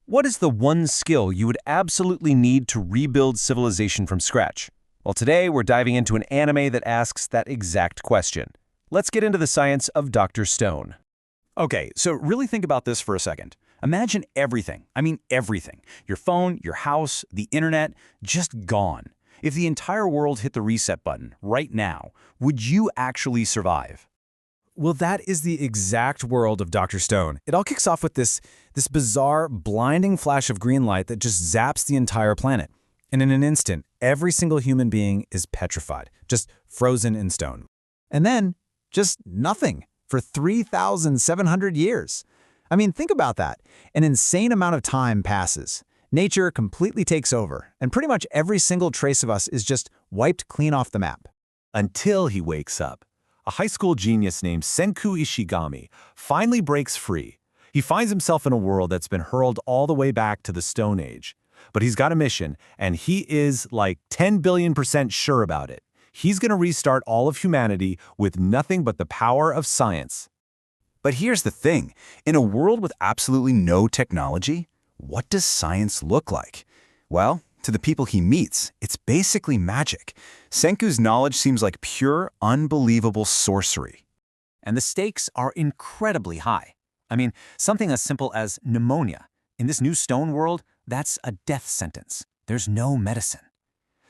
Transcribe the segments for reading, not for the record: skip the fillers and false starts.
What is the one skill you would absolutely need to rebuild civilization from scratch? Well, today we're diving into an anime that asks that exact question. Let's get into the science of Dr. Stone. Okay, so really think about this for a second. Imagine everything, I mean everything. Your phone, your house, the internet, just gone. If the entire world hit the reset button right now, would you actually survive? Well, that is the exact world of Dr. Stone. It all kicks off with this bizarre, blinding flash of green light that just zaps the entire planet. And in an instant, every single human being is petrified, just frozen in stone. And then, just nothing for 3,700 years. I mean, think about that. An insane amount of time passes. Nature completely takes over, and pretty much every single trace of us is just wiped clean off the map. Until he wakes up. A high school genius named Senku Ishigami finally breaks free. He finds himself in a world that's been hurled all the way back to the Stone Age. But he's got a mission, and he is like 10 billion% sure about it. He's going to restart all of humanity with nothing but the power of science. But here's the thing. In a world with absolutely no technology, what does science look like? Well, to the people he meets, it's basically magic. Senku's knowledge seems like pure, unbelievable sorcery. And the stakes are incredibly high. I mean, something as simple as pneumonia. In this new stone world, that's a death sentence. There's no medicine.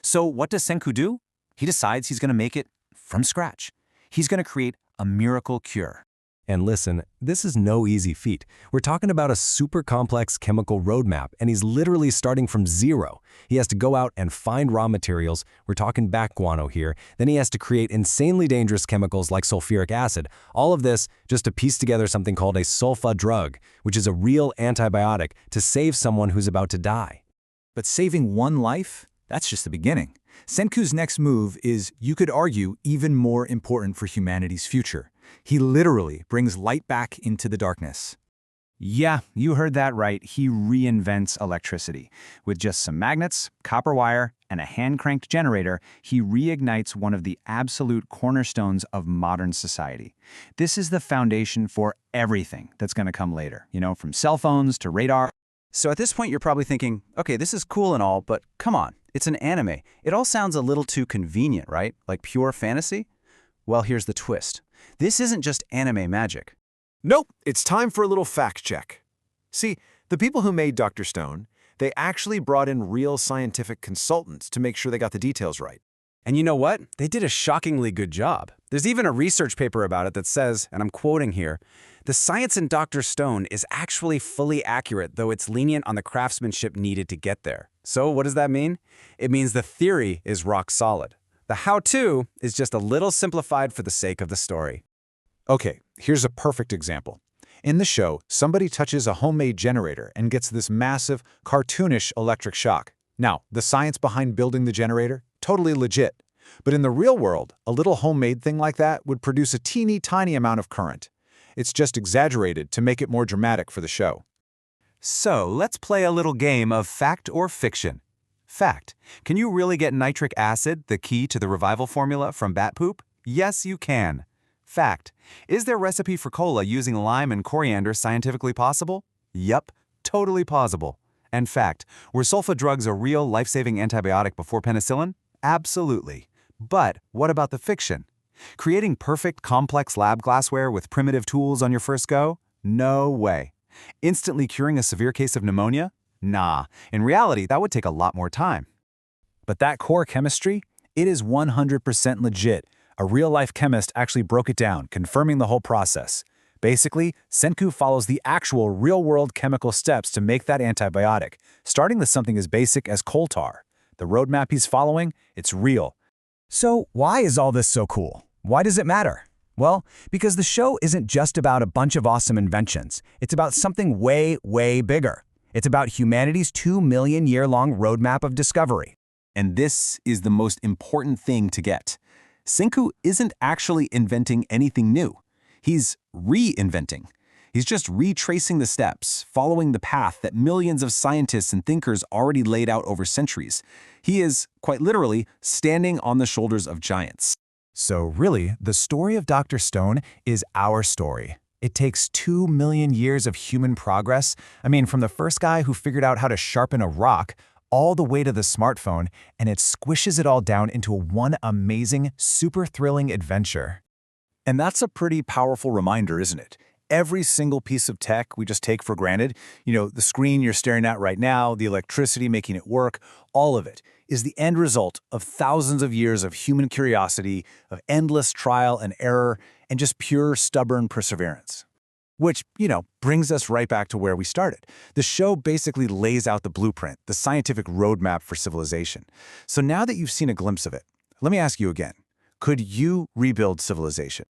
So what does Senku do? He decides he's going to make it from scratch. He's going to create a miracle cure. And listen, this is no easy feat. We're talking about a super complex chemical roadmap, and he's literally starting from zero. He has to go out and find raw materials. We're talking bat guano here. Then he has to create insanely dangerous chemicals like sulfuric acid. All of this just to piece together something called a sulfa drug, which is a real antibiotic to save someone who's about to die. But saving one life? That's just the beginning. Senku's next move is, you could argue, even more important for humanity's future. He literally brings light back into the darkness. Yeah, you heard that right. He reinvents electricity. With just some magnets, copper wire, and a hand-cranked generator, he reignites one of the absolute cornerstones of modern society. This is the foundation for everything that's going to come later, from cell phones to radar. So at this point, you're probably thinking, okay, this is cool and all, but come on, it's an anime. It all sounds a little too convenient, right? Like pure fantasy? Well, here's the twist. This isn't just anime magic. Nope, it's time for a little fact check. See, the people who made Dr. Stone, they actually brought in real scientific consultants to make sure they got the details right. And you know what? They did a shockingly good job. There's even a research paper about it that says, and I'm quoting here, "The science in Dr. Stone is actually fully accurate, though it's lenient on the craftsmanship needed to get there." So what does that mean? It means the theory is rock solid. The how-to is just a little simplified for the sake of the story. Okay, here's a perfect example. In the show, somebody touches a homemade generator and gets this massive, cartoonish electric shock. Now, the science behind building the generator? Totally legit. But in the real world, a little homemade thing like that would produce a teeny tiny amount of current. It's just exaggerated to make it more dramatic for the show. So let's play a little game of fact or fiction. Fact: can you really get nitric acid, the key to the revival formula, from bat poop? Yes, you can. Fact: is their recipe for cola using lime and coriander scientifically possible? Yup, totally possible. And fact: were sulfa drugs a real life-saving antibiotic before penicillin? Absolutely. But what about the fiction? Creating perfect, complex lab glassware with primitive tools on your first go? No way. Instantly curing a severe case of pneumonia? Nah. In reality, that would take a lot more time. But that core chemistry, it is 100% legit. A real-life chemist actually broke it down, confirming the whole process. Basically, Senku follows the actual real-world chemical steps to make that antibiotic, starting with something as basic as coal tar. The roadmap he's following, it's real. So why is all this so cool? Why does it matter? Well, because the show isn't just about a bunch of awesome inventions. It's about something way, way bigger. It's about humanity's 2-million-year-long roadmap of discovery. And this is the most important thing to get. Senku isn't actually inventing anything new. He's reinventing. He's just retracing the steps, following the path that millions of scientists and thinkers already laid out over centuries. He is, quite literally, standing on the shoulders of giants. So really, the story of Dr. Stone is our story. It takes 2 million years of human progress. I mean, from the first guy who figured out how to sharpen a rock, all the way to the smartphone, and it squishes it all down into one amazing, super thrilling adventure. And that's a pretty powerful reminder, isn't it? Every single piece of tech we just take for granted, the screen you're staring at right now, the electricity making it work, all of it is the end result of thousands of years of human curiosity, of endless trial and error, and just pure stubborn perseverance. Which, brings us right back to where we started. The show basically lays out the blueprint, the scientific roadmap for civilization. So now that you've seen a glimpse of it, let me ask you again. Could you rebuild civilization?